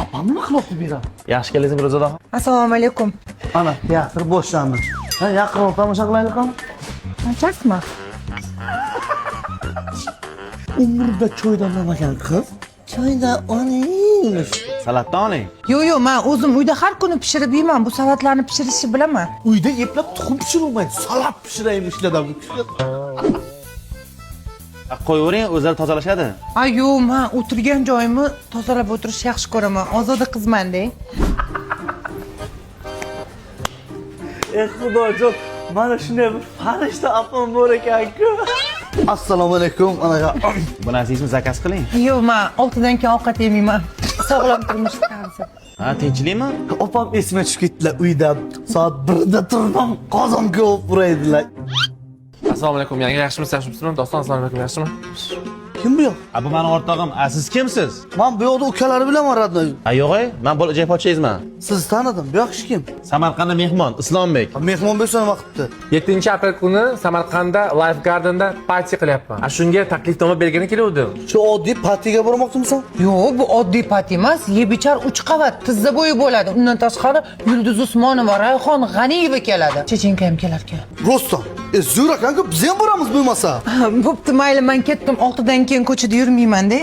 Apam nima qilyapti bu yerda? Yaxshi keldingiz Miro'zadoxon. Assalomu alaykum. Ana, teatr boshlandi. Ha, yaqinroq tomosha qilaylik ham. Qanchasizmi? Umrida choydan olmagan qiz. Choyda oling. Salatdan oling. Yo'q, men o'zim uyda har kuni pishirib yeyman. Bu salatlarni pishirishni bilaman. Uyda eplab tuxum pishirolmaydi. Salat pishiraymi ishladim. Qo'yavering, o'zlari tozalashadi. Ay, yo'q, men o'tirgan joyimni tozalab o'tirishni yaxshi ko'raman. Ozoda qizman-da. Xudojon, mana shunday bir farishta apam bor ekan-ku. Assalomu alaykum, anaqa. Bu narsangizmi zakaz qiling. Yo'q, men 6 dan keyin ovqat yeyman. Sog'lom turmush tarzi. Ha, tinchlikmi? Opam esime tushib ketdilar uyda. Soat 1da turdim, qozon ko'p uraydilar. Assalomu alaykum. Yangi yaxshimisiz? Doston, assalomu alaykum. Yaxshimi? Kim bu yoq? Bu meni o'rtog'im. Siz kimsiz? Men bu yoqda ukalari bilan bordim. Yo'q, men bo'lajak pochangizman. Sizni tanidim. Bu yoq hech kim. Samarqandda mehmon Islombek. Mehmon bo'lsa nima qilibdi? 7-aprel kuni Samarqandda Life Garden'da parti qilyapman. Shunga taklifnoma bergani keluvdim. Shu oddiy partiyaga bormoqchimisan? Yo'q, bu oddiy pat emas. Yebichar 3 qavat, tizza bo'yi bo'ladi. Undan tashqari Yulduz Usmonova, Rayhon G'aniyeva keladi. Chechenka ham kelar ekan. Roston, zo'r ekan-ku, biz ham boramiz bo'lmasa. Bo'pti, mayli, men ketdim. 6 dan keyin ko'chada yurmayman-da.